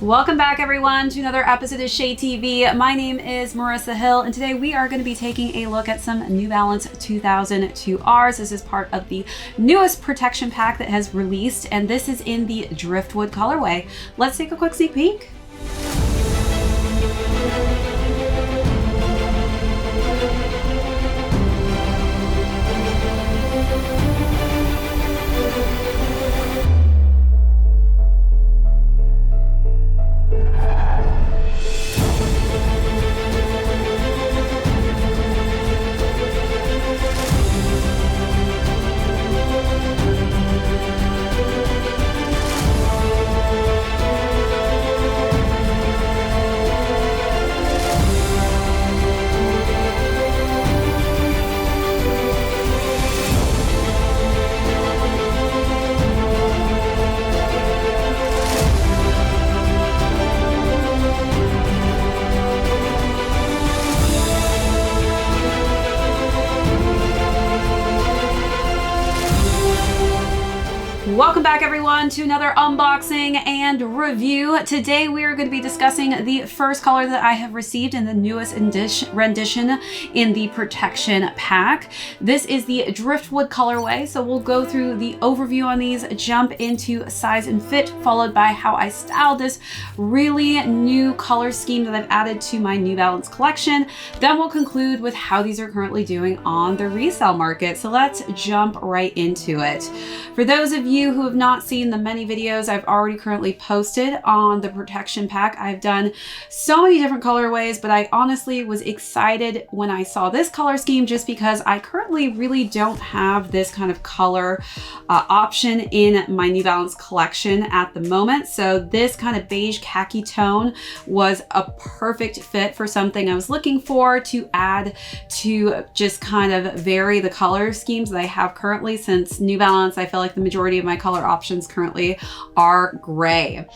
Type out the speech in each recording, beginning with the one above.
Welcome back everyone to another episode of Shade TV. My name is Marissa Hill and today we are going to be taking a look at some New Balance 2002Rs. This is part of the newest protection pack that has released and this is in the Driftwood colorway. Let's take a quick sneak peek. Welcome back everyone to another unboxing and review. Today we are going to be discussing the first color that I have received in the newest rendition in the protection pack. This is the Driftwood colorway, so we'll go through the overview on these, jump into size and fit, followed by how I styled this really new color scheme that I've added to my New Balance collection. Then we'll conclude with how these are currently doing on the resale market. So let's jump right into it. For those of you who have not seen the many videos I've already currently posted on the protection pack, I've done so many different colorways, but I honestly was excited when I saw this color scheme just because I currently really don't have this kind of color option in my New Balance collection at the moment. So this kind of beige khaki tone was a perfect fit for something I was looking for to add to just kind of vary the color schemes that I have currently, since New Balance, I feel like the majority of my color options currently are gray.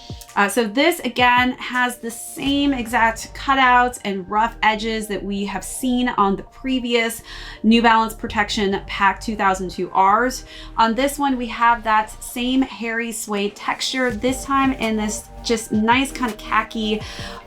So this again has the same exact cutouts and rough edges that we have seen on the previous New Balance Protection Pack 2002Rs. On this one, we have that same hairy suede texture, this time in this just nice kind of khaki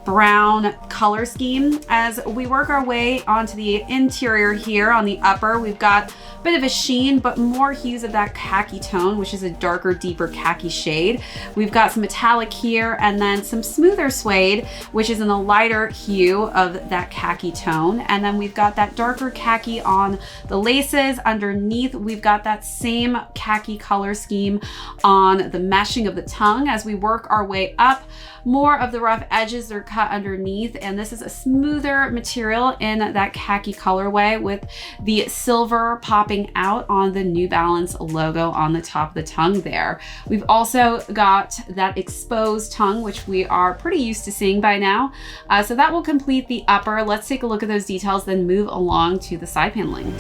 brown color scheme. As we work our way onto the interior here on the upper, we've got a bit of a sheen, but more hues of that khaki tone, which is a darker, deeper khaki shade. We've got some metallic here and then some smoother suede, which is in a lighter hue of that khaki tone. And then we've got that darker khaki on the laces. Underneath, we've got that same khaki color scheme on the meshing of the tongue. As we work our way up, more of the rough edges are cut underneath, and this is a smoother material in that khaki colorway with the silver popping out on the New Balance logo on the top of the tongue there. We've also got that exposed tongue, which we are pretty used to seeing by now. So that will complete the upper. Let's take a look at those details, then move along to the side paneling.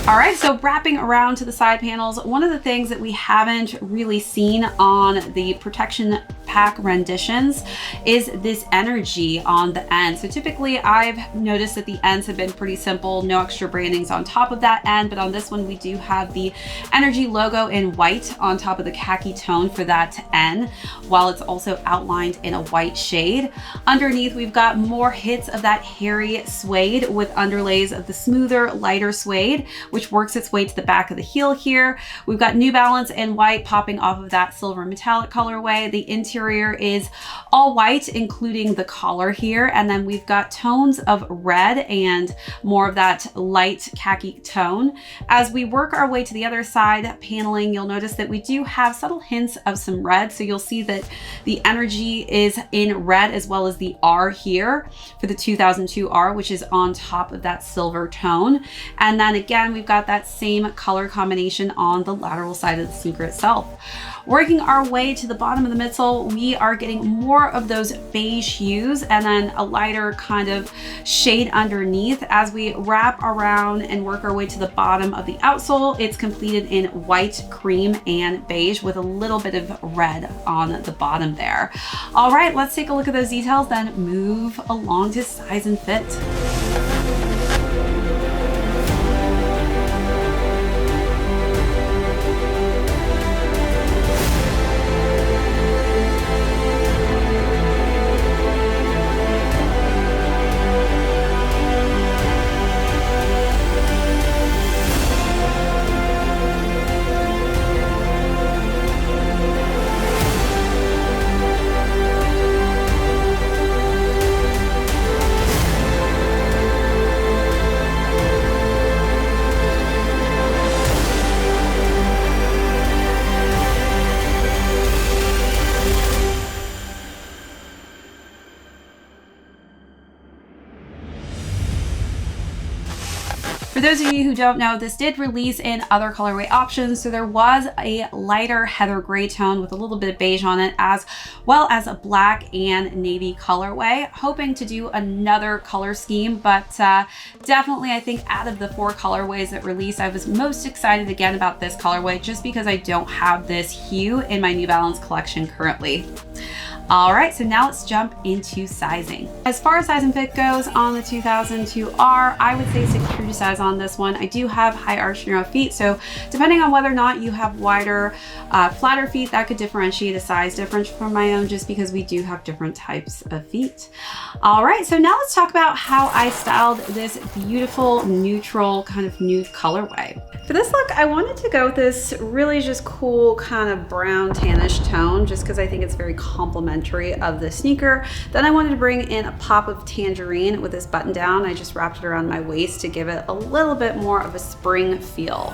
All right, so wrapping around to the side panels, one of the things that we haven't really seen on the protection pack renditions is this energy on the end. So typically I've noticed that the ends have been pretty simple, no extra brandings on top of that end, but on this one we do have the energy logo in white on top of the khaki tone for that N, while it's also outlined in a white shade. Underneath we've got more hits of that hairy suede with underlays of the smoother, lighter suede, which works its way to to the back of the heel here. We've got New Balance in white popping off of that silver metallic colorway. The interior is all white, including the collar here. And then we've got tones of red and more of that light khaki tone. As we work our way to the other side paneling, you'll notice that we do have subtle hints of some red. So you'll see that the energy is in red as well as the R here for the 2002R, which is on top of that silver tone. And then again, we've got that same color combination on the lateral side of the sneaker itself. Working our way to the bottom of the midsole, we are getting more of those beige hues and then a lighter kind of shade underneath. As we wrap around and work our way to the bottom of the outsole, it's completed in white, cream, and beige with a little bit of red on the bottom there. All right, let's take a look at those details, then move along to size and fit. For those of you who don't know, this did release in other colorway options. So there was a lighter heather gray tone with a little bit of beige on it, as well as a black and navy colorway. Hoping to do another color scheme, but definitely I think out of the 4 colorways that released, I was most excited again about this colorway just because I don't have this hue in my New Balance collection currently. All right, so now let's jump into sizing. As far as size and fit goes on the 2002R, I would say stick true to size on this one. I do have high arch narrow feet, so depending on whether or not you have wider, flatter feet, that could differentiate a size difference from my own, just because we do have different types of feet. All right, so now let's talk about how I styled this beautiful neutral kind of nude colorway. For this look, I wanted to go with this really just cool kind of brown tannish tone, just because I think it's very complimentary of the sneaker. Then I wanted to bring in a pop of tangerine with this button down. I just wrapped it around my waist to give it a little bit more of a spring feel.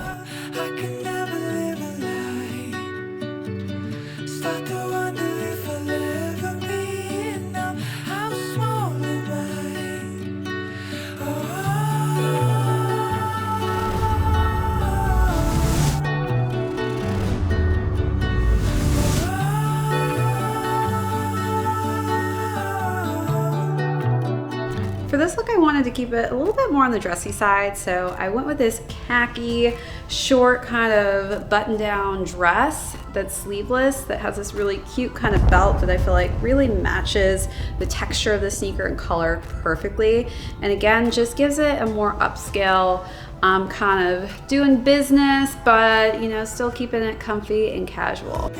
For this look, I wanted to keep it a little bit more on the dressy side, so I went with this khaki, short kind of button-down dress that's sleeveless, that has this really cute kind of belt that I feel like really matches the texture of the sneaker and color perfectly. And again, just gives it a more upscale, kind of doing business, but you know, still keeping it comfy and casual.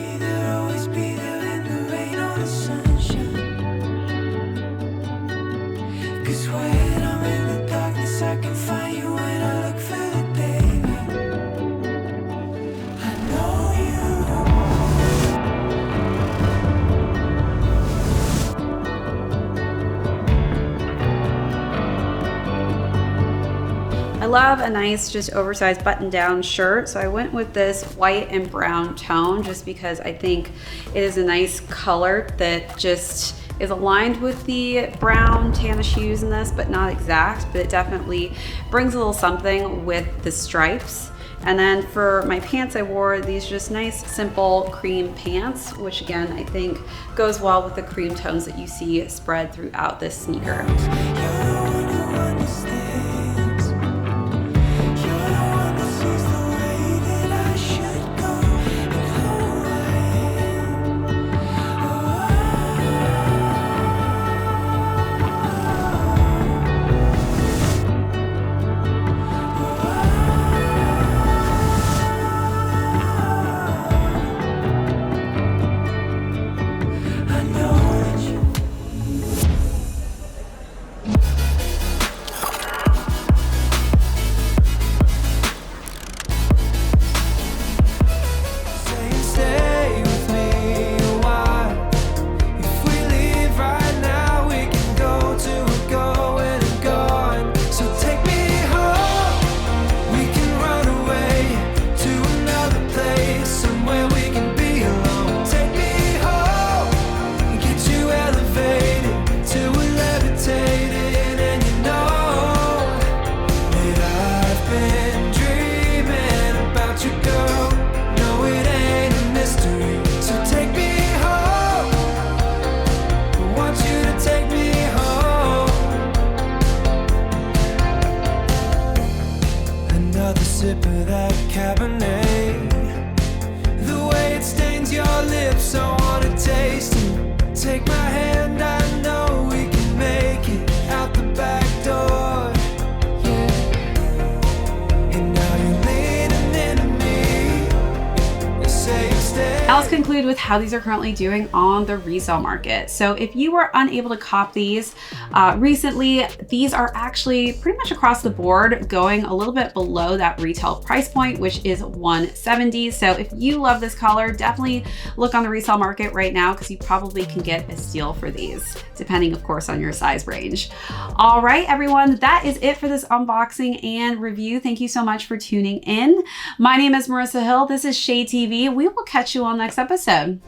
I love a nice, just oversized button-down shirt, so I went with this white and brown tone just because I think it is a nice color that just is aligned with the brown tannish hues in this, but not exact, but it definitely brings a little something with the stripes. And then for my pants, I wore these just nice, simple cream pants, which again, I think goes well with the cream tones that you see spread throughout this sneaker. Now let's conclude with how these are currently doing on the resale market. So if you were unable to cop these recently, these are actually pretty much across the board going a little bit below that retail price point, which is $170. So if you love this color, definitely look on the resale market right now because you probably can get a steal for these, depending of course on your size range. All right, everyone, that is it for this unboxing and review. Thank you so much for tuning in. My name is Marissa Hill. This is Shade TV. We will catch you on next episode.